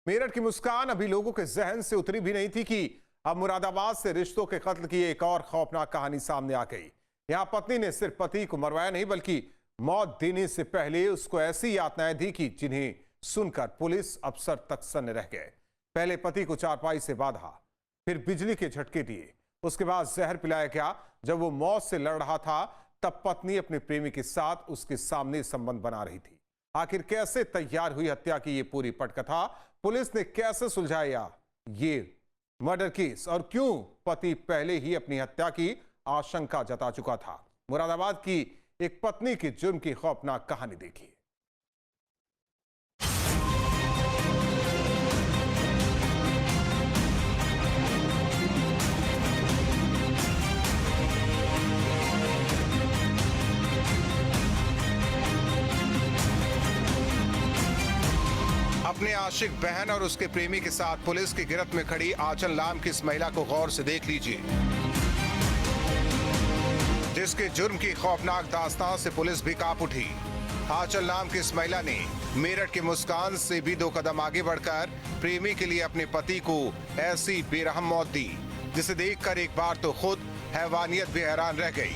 मेरठ की मुस्कान अभी लोगों के जहन से उतरी भी नहीं थी कि अब मुरादाबाद से रिश्तों के कत्ल की एक और खौफनाक कहानी सामने आ गई। यहां पत्नी ने सिर्फ पति को मरवाया नहीं बल्कि मौत देने से पहले उसको ऐसी यातनाएं दी कि जिन्हें सुनकर पुलिस अफसर तक सन्न रह गए। पहले पति को चारपाई से बांधा, फिर बिजली के झटके दिए, उसके बाद जहर पिलाया गया। जब वो मौत से लड़ रहा था तब पत्नी अपने प्रेमी के साथ उसके सामने संबंध बना रही थी। आखिर कैसे तैयार हुई हत्या की ये पूरी पटकथा, पुलिस ने कैसे सुलझाया ये मर्डर केस और क्यों पति पहले ही अपनी हत्या की आशंका जता चुका था। मुरादाबाद की एक पत्नी के जुर्म की खौफनाक कहानी देखिए। अपने आशिक बहन और उसके प्रेमी के साथ पुलिस की गिरफ्त में खड़ी आंचल नाम की इस महिला को गौर से देख लीजिए, जिसके जुर्म की खौफनाक दास्तान से पुलिस भी कांप उठी। आंचल नाम की इस महिला ने मेरठ के मुस्कान से भी 2 कदम आगे बढ़कर प्रेमी के लिए अपने पति को ऐसी बेरहम मौत दी, जिसे देखकर एक बार तो खुद हैवानियत भी हैरान रह गई।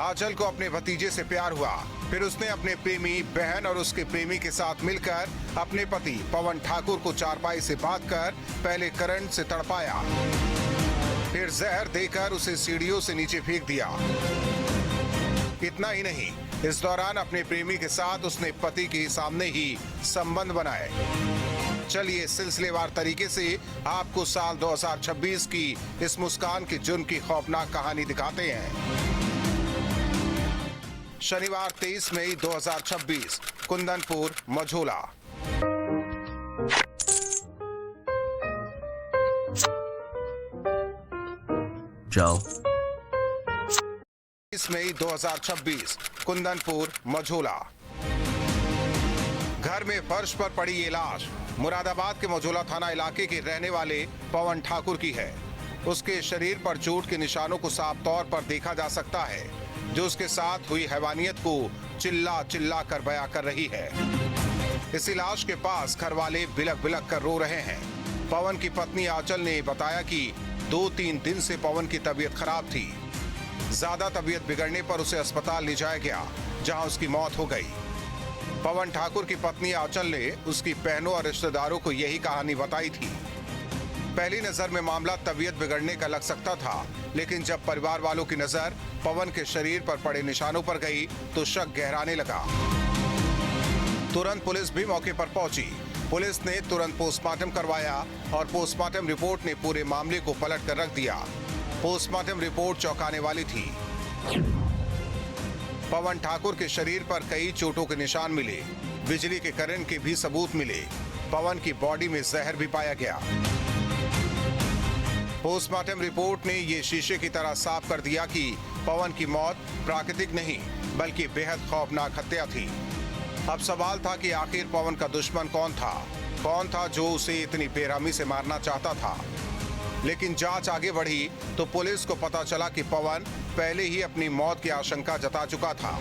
आंचल को अपने भतीजे से प्यार हुआ, फिर उसने अपने प्रेमी बहन और उसके प्रेमी के साथ मिलकर अपने पति पवन ठाकुर को चारपाई से बांधकर पहले करंट से तड़पाया, फिर जहर देकर उसे सीढ़ियों से नीचे फेंक दिया। इतना ही नहीं, इस दौरान अपने प्रेमी के साथ उसने पति के सामने ही संबंध बनाए। चलिए सिलसिलेवार तरीके से आपको साल 2026 की इस मुस्कान के जुर्म की खौफनाक कहानी दिखाते हैं। शनिवार 23 मई 2026, कुंदनपुर मझोला। जाओ। 23 मई 2026, कुंदनपुर मझोला। घर में फर्श पर पड़ी ये लाश मुरादाबाद के मझोला थाना इलाके के रहने वाले पवन ठाकुर की है। उसके शरीर पर चोट के निशानों को साफ तौर पर देखा जा सकता है, जो उसके साथ हुई हैवानियत को चिल्ला चिल्ला कर बयां कर रही है। इसी लाश के पास घर वाले बिलक बिलक कर रो रहे हैं। पवन की पत्नी आंचल ने बताया कि 2-3 दिन से पवन की तबीयत खराब थी। ज्यादा तबीयत बिगड़ने पर उसे अस्पताल ले जाया गया, जहां उसकी मौत हो गई। पवन ठाकुर की पत्नी आंचल ने उसकी बहनों और रिश्तेदारों को यही कहानी बताई थी। पहली नजर में मामला तबीयत बिगड़ने का लग सकता था, लेकिन जब परिवार वालों की नजर पवन के शरीर पर पड़े निशानों पर गई तो शक गहराने लगा। तुरंत पुलिस भी मौके पर पहुंची। पुलिस ने तुरंत पोस्टमार्टम करवाया और पोस्टमार्टम रिपोर्ट ने पूरे मामले को पलट कर रख दिया। पोस्टमार्टम रिपोर्ट चौंकाने वाली थी। पवन ठाकुर के शरीर पर कई चोटों के निशान मिले, बिजली के करंट के भी सबूत मिले। पवन की बॉडी में जहर भी पाया गया। पोस्टमार्टम रिपोर्ट ने ये शीशे की तरह साफ कर दिया कि पवन की मौत प्राकृतिक नहीं बल्कि बेहद खौफनाक हत्या थी। अब सवाल था कि आखिर पवन का दुश्मन कौन था जो उसे इतनी बेरहमी से मारना चाहता था। लेकिन जांच आगे बढ़ी तो पुलिस को पता चला कि पवन पहले ही अपनी मौत की आशंका जता चुका था।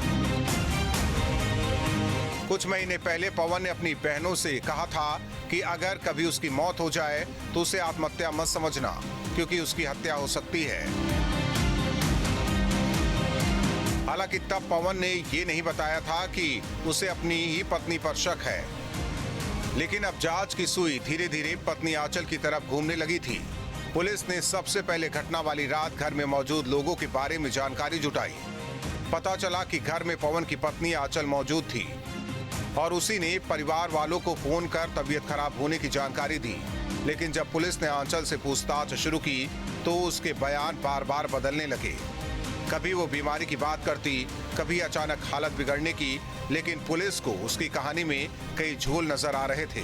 कुछ महीने पहले पवन ने अपनी बहनों से कहा था कि अगर कभी उसकी मौत हो जाए तो उसे आत्महत्या मत समझना, क्योंकि उसकी हत्या हो सकती है। हालांकि तब पवन ने ये नहीं बताया था कि उसे अपनी ही पत्नी पर शक है। लेकिन अब जांच की सुई धीरे धीरे पत्नी आंचल की तरफ घूमने लगी थी। पुलिस ने सबसे पहले घटना वाली रात घर में मौजूद लोगों के बारे में जानकारी जुटाई। पता चला कि घर में पवन की पत्नी आंचल मौजूद थी और उसी ने परिवार वालों को फोन कर तबीयत खराब होने की जानकारी दी। लेकिन जब पुलिस ने आंचल से पूछताछ शुरू की तो उसके बयान बार बार बदलने लगे। कभी वो बीमारी की बात करती, कभी अचानक हालत बिगड़ने की, लेकिन पुलिस को उसकी कहानी में कई झोल नजर आ रहे थे।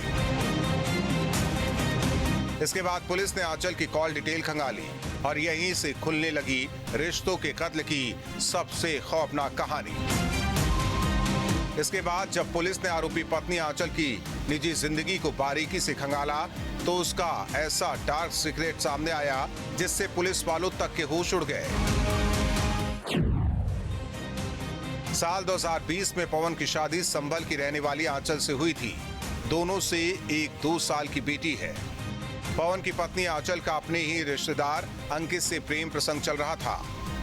इसके बाद पुलिस ने आंचल की कॉल डिटेल खंगाली और यहीं से खुलने लगी रिश्तों के कत्ल की सबसे खौफनाक कहानी। इसके बाद जब पुलिस ने आरोपी पत्नी आंचल की निजी जिंदगी को बारीकी से खंगाला तो उसका ऐसा डार्क सीक्रेट सामने आया जिससे पुलिस वालों तक के होश उड़ गए। साल 2020 में पवन की शादी संभल की रहने वाली आंचल से हुई थी। दोनों से एक 2 साल की बेटी है। पवन की पत्नी आंचल का अपने ही रिश्तेदार अंकित से प्रेम प्रसंग चल रहा था।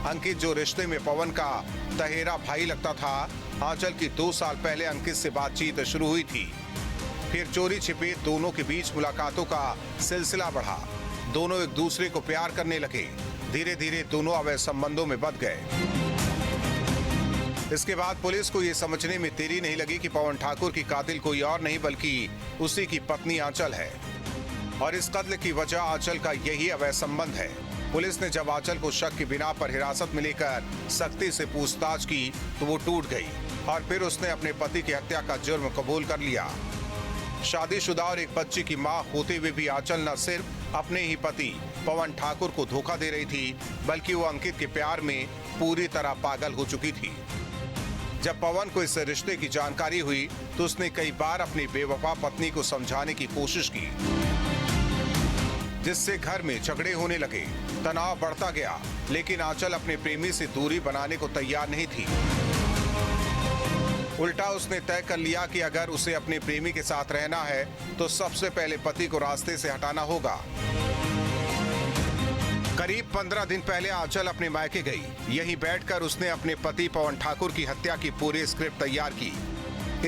अंकित जो रिश्ते में पवन का तहेरा भाई लगता था, आंचल की 2 साल पहले अंकित से बातचीत शुरू हुई थी। फिर चोरी छिपे दोनों के बीच मुलाकातों का सिलसिला बढ़ा। दोनों एक दूसरे को प्यार करने लगे। धीरे धीरे दोनों अवैध संबंधों में बंध गए। इसके बाद पुलिस को यह समझने में देरी नहीं लगी कि पवन ठाकुर की कातिल कोई और नहीं बल्कि उसी की पत्नी आंचल है और इस कत्ल की वजह आंचल का यही अवैध संबंध है। पुलिस ने जब आंचल को शक की बिना पर हिरासत में लेकर सख्ती से पूछताछ की तो वो टूट गई और फिर उसने अपने पति की हत्या का जुर्म कबूल कर लिया। शादीशुदा और एक बच्ची की मां होते हुए भी आंचल न सिर्फ अपने ही पति पवन ठाकुर को धोखा दे रही थी बल्कि वो अंकित के प्यार में पूरी तरह पागल हो चुकी थी। जब पवन को इस रिश्ते की जानकारी हुई तो उसने कई बार अपनी बेवफा पत्नी को समझाने की कोशिश की, जिससे घर में झगड़े होने लगे, तनाव बढ़ता गया। लेकिन आंचल अपने प्रेमी से दूरी बनाने को तैयार नहीं थी। उल्टा उसने तय कर लिया कि अगर उसे अपने प्रेमी के साथ रहना है तो सबसे पहले पति को रास्ते से हटाना होगा। करीब 15 दिन पहले आंचल अपने मायके गई। यहीं बैठकर उसने अपने पति पवन ठाकुर की हत्या की पूरी स्क्रिप्ट तैयार की।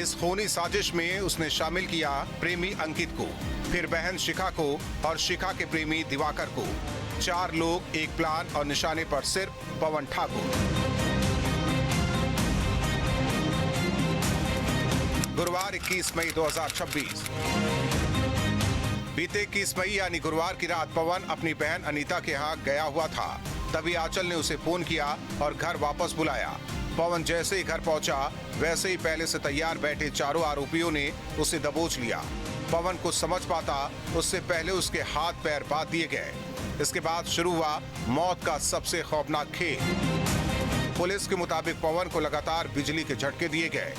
इस खूनी साजिश में उसने शामिल किया प्रेमी अंकित को, फिर बहन शिखा को और शिखा के प्रेमी दिवाकर को। 4 लोग, एक प्लान और निशाने पर सिर्फ पवन ठाकुर। गुरुवार 21 मई 2026। बीते 21 मई यानी गुरुवार की रात पवन अपनी बहन अनीता के यहाँ गया हुआ था। तभी आंचल ने उसे फोन किया और घर वापस बुलाया। पवन जैसे ही घर पहुंचा वैसे ही पहले से तैयार बैठे चारों आरोपियों ने उसे दबोच लिया। पवन को समझ पाता उससे पहले उसके हाथ पैर बांध दिए गए। इसके बाद शुरू हुआ मौत का सबसे खौफनाक खेल। पुलिस के मुताबिक पवन को लगातार बिजली के झटके दिए गए।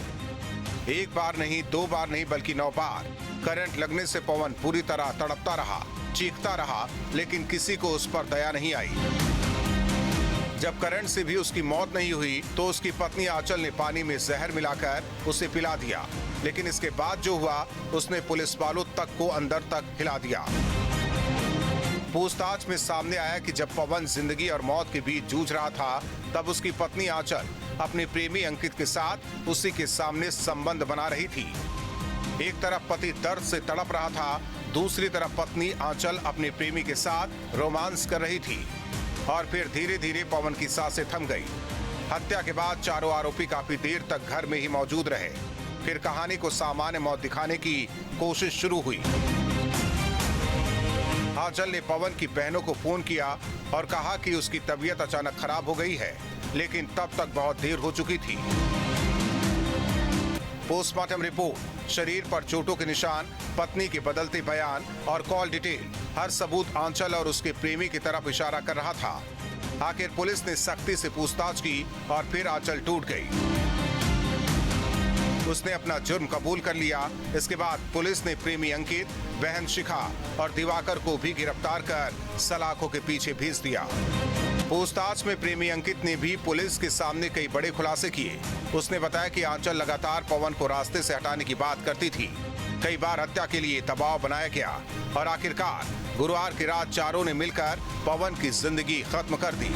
1 बार नहीं, 2 बार नहीं बल्कि 9 बार। करंट लगने से पवन पूरी तरह तड़पता रहा, चीखता रहा, लेकिन किसी को उस पर दया नहीं आई। जब करंट से भी उसकी मौत नहीं हुई तो उसकी पत्नी आंचल ने पानी में जहर मिलाकर उसे पिला दिया। लेकिन इसके बाद जो हुआ उसने पुलिस वालों तक को अंदर तक हिला दिया। पूछताछ में सामने आया कि जब पवन जिंदगी और मौत के बीच जूझ रहा था तब उसकी पत्नी आंचल अपने प्रेमी अंकित के साथ उसी के सामने संबंध बना रही थी। एक तरफ पति दर्द से तड़प रहा था, दूसरी तरफ पत्नी आंचल अपने प्रेमी के साथ रोमांस कर रही थी। और फिर धीरे धीरे पवन की सांसें थम गई। हत्या के बाद चारों आरोपी काफी देर तक घर में ही मौजूद रहे। फिर कहानी को सामान्य मौत दिखाने की कोशिश शुरू हुई। आंचल ने पवन की बहनों को फोन किया और कहा कि उसकी तबीयत अचानक खराब हो गई है, लेकिन तब तक बहुत देर हो चुकी थी। पोस्टमार्टम रिपोर्ट, शरीर पर चोटों के निशान, पत्नी के बदलते बयान और कॉल डिटेल, हर सबूत आंचल और उसके प्रेमी की तरफ इशारा कर रहा था। आखिर पुलिस ने सख्ती से पूछताछ की और फिर आंचल टूट गई। उसने अपना जुर्म कबूल कर लिया। इसके बाद पुलिस ने प्रेमी अंकित, बहन शिखा और दिवाकर को भी गिरफ्तार कर सलाखों के पीछे भेज दिया। पूछताछ में प्रेमी अंकित ने भी पुलिस के सामने कई बड़े खुलासे किए। उसने बताया कि आंचल लगातार पवन को रास्ते से हटाने की बात करती थी। कई बार हत्या के लिए दबाव बनाया गया और आखिरकार गुरुवार की रात चारों ने मिलकर पवन की जिंदगी खत्म कर दी।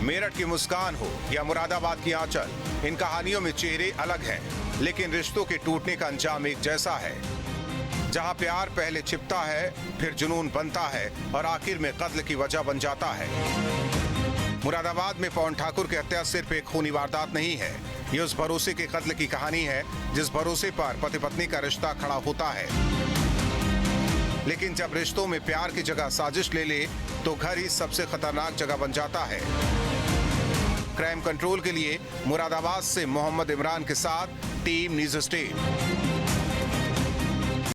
मेरठ की मुस्कान हो या मुरादाबाद की आंचल, इन कहानियों में चेहरे अलग हैं, लेकिन रिश्तों के टूटने का अंजाम एक जैसा है। जहां प्यार पहले छिपता है, फिर जुनून बनता है और आखिर में कत्ल की वजह बन जाता है। मुरादाबाद में पवन ठाकुर की हत्या सिर्फ एक खूनी वारदात नहीं है, ये उस भरोसे के कत्ल की कहानी है जिस भरोसे पर पति पत्नी का रिश्ता खड़ा होता है। लेकिन जब रिश्तों में प्यार की जगह साजिश ले ले तो घर ही सबसे खतरनाक जगह बन जाता है। क्राइम कंट्रोल के लिए मुरादाबाद से मोहम्मद इमरान के साथ टीम न्यूज़ स्टेट।